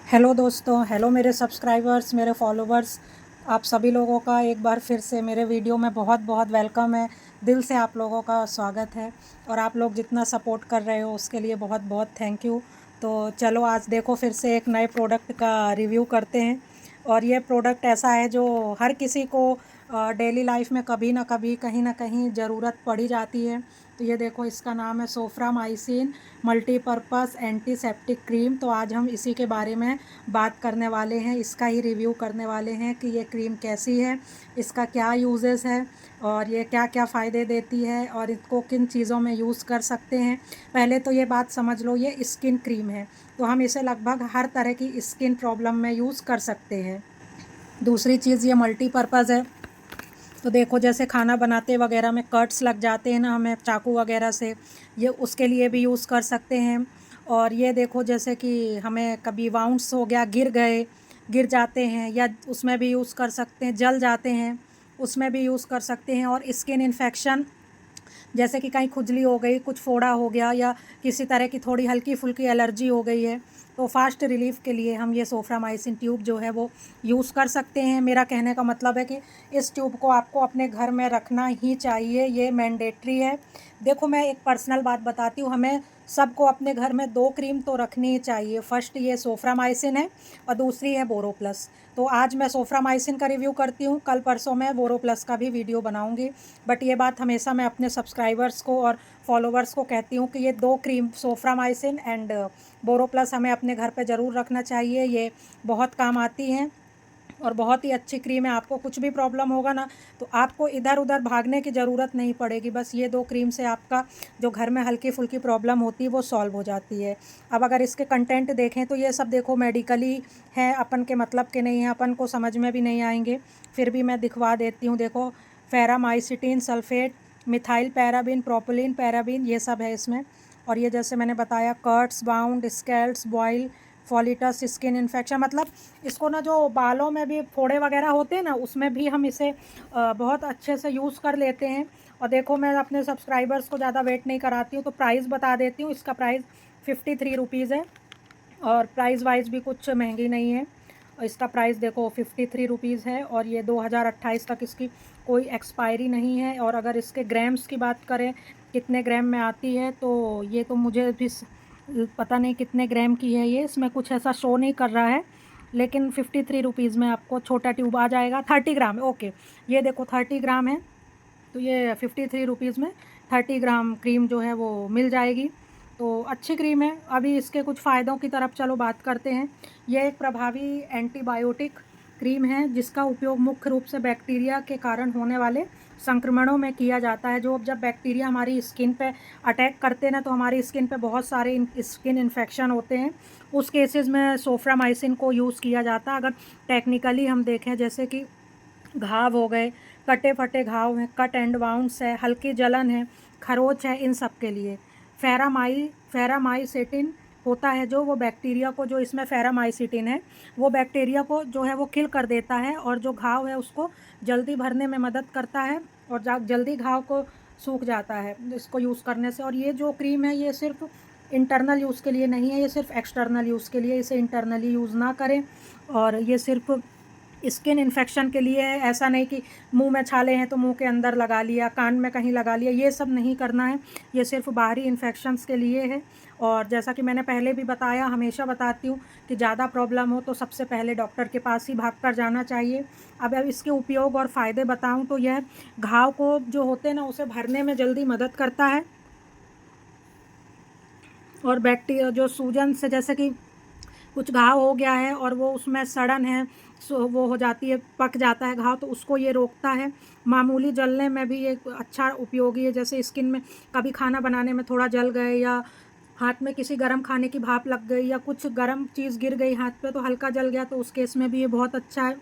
Hello दोस्तों, hello मेरे subscribers, मेरे फॉलोवर्स। आप सभी लोगों का एक बार फिर से मेरे वीडियो में बहुत बहुत वेलकम है। दिल से आप लोगों का स्वागत है और आप लोग जितना सपोर्ट कर रहे हो उसके लिए बहुत बहुत थैंक यू। तो चलो आज देखो फिर से एक नए प्रोडक्ट का रिव्यू करते हैं। और ये प्रोडक्ट ऐसा है जो हर किसी को डेली लाइफ में कभी ना कभी कहीं ना कहीं ज़रूरत पड़ी जाती है। तो ये देखो, इसका नाम है सोफ्रामाइसिन मल्टीपर्पस एंटीसेप्टिक क्रीम। तो आज हम इसी के बारे में बात करने वाले हैं, इसका ही रिव्यू करने वाले हैं कि ये क्रीम कैसी है, इसका क्या यूजेस है और ये क्या क्या फ़ायदे देती है और इसको किन चीज़ों में यूज़ कर सकते हैं। पहले तो ये बात समझ लो, ये स्किन क्रीम है तो हम इसे लगभग हर तरह की स्किन प्रॉब्लम में यूज़ कर सकते हैं। दूसरी चीज़, ये मल्टीपर्पज़ है। तो देखो, जैसे खाना बनाते वगैरह में कट्स लग जाते हैं ना हमें चाकू वगैरह से, ये उसके लिए भी यूज़ कर सकते हैं। और ये देखो, जैसे कि हमें कभी वाउंड्स हो गया, गिर जाते हैं, या उसमें भी यूज़ कर सकते हैं, जल जाते हैं उसमें भी यूज़ कर सकते हैं। और स्किन इन्फेक्शन, जैसे कि कहीं खुजली हो गई, कुछ फोड़ा हो गया, या किसी तरह की थोड़ी हल्की फुल्की एलर्जी हो गई है, तो फास्ट रिलीफ के लिए हम ये सोफ्रामाइसिन ट्यूब जो है वो यूज़ कर सकते हैं। मेरा कहने का मतलब है कि इस ट्यूब को आपको अपने घर में रखना ही चाहिए, ये मैंडेटरी है। देखो, मैं एक पर्सनल बात बताती हूँ, हमें सबको अपने घर में 2 क्रीम तो रखनी ही चाहिए। फर्स्ट ये सोफ्रामाइसिन है और दूसरी है बोरोप्लस। तो आज मैं सोफ्रामाइसिन का रिव्यू करती हूँ, कल परसों मैं बोरोप्लस का भी वीडियो बनाऊँगी। बट ये बात हमेशा मैं अपने सब्सक्राइबर्स को और फॉलोवर्स को कहती हूँ कि ये 2 क्रीम सोफ्रामाइसिन एंड बोरोप्लस हमें अपने घर पे ज़रूर रखना चाहिए। ये बहुत काम आती हैं और बहुत ही अच्छी क्रीम है। आपको कुछ भी प्रॉब्लम होगा ना, तो आपको इधर उधर भागने की ज़रूरत नहीं पड़ेगी। बस ये 2 क्रीम से आपका जो घर में हल्की फुल्की प्रॉब्लम होती है वो सॉल्व हो जाती है। अब अगर इसके कंटेंट देखें तो ये सब देखो मेडिकली हैं, अपन के मतलब के नहीं हैं, अपन को समझ में भी नहीं आएंगे, फिर भी मैं दिखवा देती हूँ। देखो, framycetin sulphate, methyl paraben, propylene paraben, ये सब है इसमें। और ये जैसे मैंने बताया, कट्स, बाउंड, स्कैल्ड्स, बॉयल, फॉलिटस, स्किन इन्फेक्शन, मतलब इसको ना जो बालों में भी फोड़े वगैरह होते हैं ना, उसमें भी हम इसे बहुत अच्छे से यूज़ कर लेते हैं। और देखो, मैं अपने सब्सक्राइबर्स को ज़्यादा वेट नहीं कराती हूँ तो प्राइस बता देती हूँ। इसका प्राइस 53 रुपीज़ है और प्राइस वाइज भी कुछ महंगी नहीं है। और इसका प्राइस देखो 53 रुपीज़ है और ये 2028 तक इसकी कोई एक्सपायरी नहीं है। और अगर इसके ग्राम्स की बात करें, कितने ग्राम में आती है, तो ये तो मुझे भी पता नहीं कितने ग्राम की है। ये इसमें कुछ ऐसा शो नहीं कर रहा है, लेकिन 53 रुपीज़ में आपको छोटा ट्यूब आ जाएगा। 30 ग्राम है, ओके। ये देखो 30 ग्राम है, तो ये 53 रुपीज़ में 30 ग्राम क्रीम जो है वो मिल जाएगी। तो अच्छी क्रीम है। अभी इसके कुछ फ़ायदों की तरफ चलो बात करते हैं। यह एक प्रभावी एंटीबायोटिक क्रीम है जिसका उपयोग मुख्य रूप से बैक्टीरिया के कारण होने वाले संक्रमणों में किया जाता है। जो जब बैक्टीरिया हमारी स्किन पे अटैक करते हैं ना, तो हमारी स्किन पे बहुत सारे स्किन इन्फेक्शन होते हैं। उस केसेस में सोफ्रामाइसिन को यूज़ किया जाता है। अगर टेक्निकली हम देखें, जैसे कि घाव हो गए, कटे फटे घाव हैं, कट एंड बाउंड्स है, हल्की जलन है, खरोच है, इन सब के लिए फेरामाइसिटिन होता है, जो वो बैक्टीरिया को, जो इसमें फेरामाइसिटिन है वो बैक्टीरिया को जो है वो किल कर देता है और जो घाव है उसको जल्दी भरने में मदद करता है और जल्दी घाव को सूख जाता है इसको यूज़ करने से। और ये जो क्रीम है ये सिर्फ इंटरनल यूज़ के लिए नहीं है, ये सिर्फ एक्सटर्नल यूज़ के लिए, इसे इंटरनली यूज़ ना करें। और ये सिर्फ स्किन इन्फेक्शन के लिए है। ऐसा नहीं कि मुंह में छाले हैं तो मुंह के अंदर लगा लिया, कान में कहीं लगा लिया, ये सब नहीं करना है। ये सिर्फ बाहरी इन्फेक्शंस के लिए है। और जैसा कि मैंने पहले भी बताया, हमेशा बताती हूँ कि ज़्यादा प्रॉब्लम हो तो सबसे पहले डॉक्टर के पास ही भाग कर जाना चाहिए। अब इसके उपयोग और फ़ायदे बताऊँ तो यह घाव को जो होते हैं ना उसे भरने में जल्दी मदद करता है। और बैक्टीरिया जो सूजन से, जैसे कि कुछ घाव हो गया है और वो उसमें सड़न है, सो वो हो जाती है, पक जाता है घाव, तो उसको ये रोकता है। मामूली जलने में भी ये अच्छा उपयोगी है। जैसे स्किन में कभी खाना बनाने में थोड़ा जल गए, या हाथ में किसी गर्म खाने की भाप लग गई, या कुछ गर्म चीज़ गिर गई हाथ पे तो हल्का जल गया, तो उस केस में भी ये बहुत अच्छा है।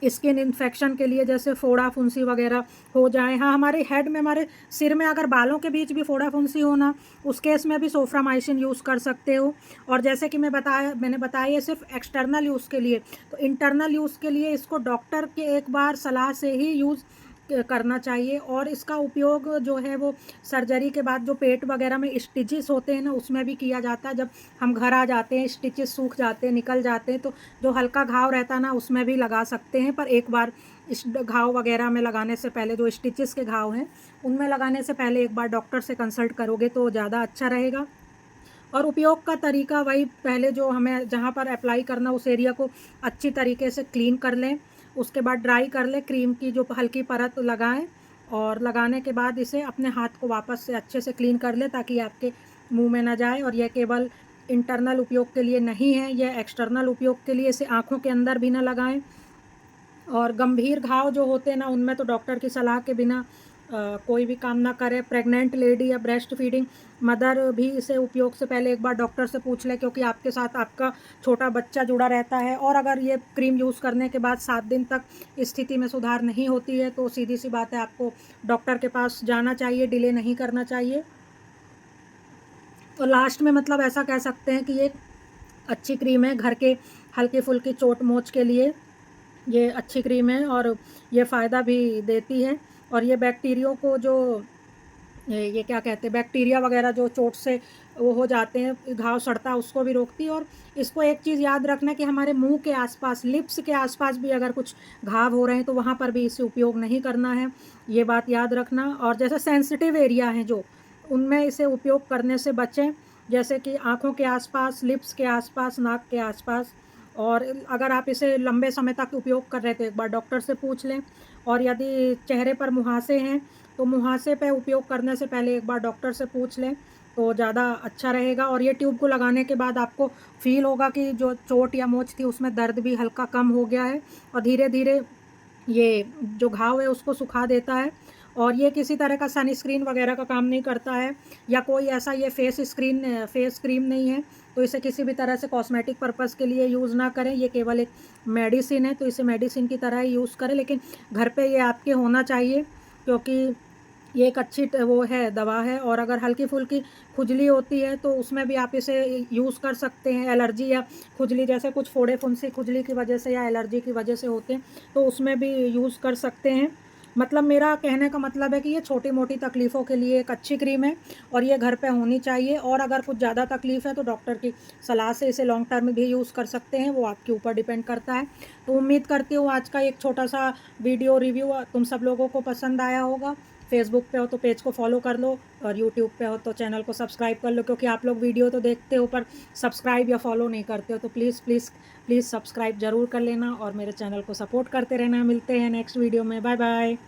स्किन इन्फेक्शन के लिए, जैसे फोड़ा फुंसी वगैरह हो जाए, हाँ, हमारे हेड में, हमारे सिर में अगर बालों के बीच भी फोड़ा फुंसी हो ना, उस केस में भी सोफ्रामाइसिन यूज़ कर सकते हो। और जैसे कि मैंने बताया ये सिर्फ एक्सटर्नल यूज़ के लिए, तो इंटरनल यूज़ के लिए इसको डॉक्टर के एक बार सलाह से ही यूज़ करना चाहिए। और इसका उपयोग जो है वो सर्जरी के बाद जो पेट वगैरह में स्टिचेस होते हैं ना, उसमें भी किया जाता है। जब हम घर आ जाते हैं, स्टिचेस सूख जाते हैं, निकल जाते हैं, तो जो हल्का घाव रहता है ना, उसमें भी लगा सकते हैं। पर एक बार इस घाव वगैरह में लगाने से पहले, जो स्टिचेस के घाव हैं उनमें लगाने से पहले एक बार डॉक्टर से कंसल्ट करोगे तो ज़्यादा अच्छा रहेगा। और उपयोग का तरीका वही, पहले जो हमें जहाँ पर अप्लाई करना उस एरिया को अच्छी तरीके से क्लीन कर लें, उसके बाद ड्राई कर लें, क्रीम की जो हल्की परत लगाएं, और लगाने के बाद इसे अपने हाथ को वापस से अच्छे से क्लीन कर लें ताकि आपके मुंह में ना जाए। और यह केवल इंटरनल उपयोग के लिए नहीं है, यह एक्सटर्नल उपयोग के लिए, इसे आँखों के अंदर भी ना लगाएं। और गंभीर घाव जो होते हैं ना, उनमें तो डॉक्टर की सलाह के बिना कोई भी काम ना करे। प्रेग्नेंट लेडी या ब्रेस्ट फीडिंग मदर भी इसे उपयोग से पहले एक बार डॉक्टर से पूछ ले, क्योंकि आपके साथ आपका छोटा बच्चा जुड़ा रहता है। और अगर ये क्रीम यूज़ करने के बाद 7 दिन तक स्थिति में सुधार नहीं होती है तो सीधी सी बात है, आपको डॉक्टर के पास जाना चाहिए, डिले नहीं करना चाहिए। तो लास्ट में मतलब ऐसा कह सकते हैं कि ये अच्छी क्रीम है घर के हल्की फुल्की चोट मोच के लिए। ये अच्छी क्रीम है और ये फ़ायदा भी देती है। और ये बैक्टीरियो को जो ये क्या कहते हैं, बैक्टीरिया वगैरह जो चोट से वो हो जाते हैं, घाव सड़ता है, उसको भी रोकती है। और इसको एक चीज़ याद रखना कि हमारे मुंह के आसपास, लिप्स के आसपास भी अगर कुछ घाव हो रहे हैं तो वहाँ पर भी इसे उपयोग नहीं करना है, ये बात याद रखना। और जैसे सेंसिटिव एरिया हैं जो, उनमें इसे उपयोग करने से बचें, जैसे कि आँखों के आसपास, लिप्स के आसपास, नाक के आसपास। और अगर आप इसे लंबे समय तक उपयोग कर रहे थे, एक बार डॉक्टर से पूछ लें। और यदि चेहरे पर मुहासे हैं तो मुहासे पे उपयोग करने से पहले एक बार डॉक्टर से पूछ लें तो ज़्यादा अच्छा रहेगा। और ये ट्यूब को लगाने के बाद आपको फ़ील होगा कि जो चोट या मोच थी उसमें दर्द भी हल्का कम हो गया है, और धीरे धीरे ये जो घाव है उसको सुखा देता है। और ये किसी तरह का सनस्क्रीन वगैरह का काम नहीं करता है, या कोई ऐसा ये फेस क्रीम नहीं है, तो इसे किसी भी तरह से कॉस्मेटिक पर्पज़ के लिए यूज़ ना करें। ये केवल एक मेडिसिन है, तो इसे मेडिसिन की तरह ही यूज़ करें, लेकिन घर पे ये आपके होना चाहिए, क्योंकि ये एक अच्छी वो है, दवा है। और अगर हल्की फुल्की खुजली होती है तो उसमें भी आप इसे यूज़ कर सकते हैं। एलर्जी या खुजली, जैसे कुछ फोड़े फुंसी खुजली की वजह से या एलर्जी की वजह से होते हैं, तो उसमें भी यूज़ कर सकते हैं। मतलब मेरा कहने का मतलब है कि ये छोटी मोटी तकलीफ़ों के लिए एक अच्छी क्रीम है और ये घर पे होनी चाहिए। और अगर कुछ ज़्यादा तकलीफ़ है तो डॉक्टर की सलाह से इसे लॉन्ग टर्म भी यूज़ कर सकते हैं, वो आपके ऊपर डिपेंड करता है। तो उम्मीद करती हूँ आज का एक छोटा सा वीडियो रिव्यू तुम सब लोगों को पसंद आया होगा। फेसबुक पे हो तो पेज को फॉलो कर लो, और यूट्यूब पे हो तो चैनल को सब्सक्राइब कर लो, क्योंकि आप लोग वीडियो तो देखते हो पर सब्सक्राइब या फॉलो नहीं करते हो। तो प्लीज़ प्लीज़ प्लीज़ सब्सक्राइब ज़रूर कर लेना और मेरे चैनल को सपोर्ट करते रहना। मिलते हैं नेक्स्ट वीडियो में। Bye bye.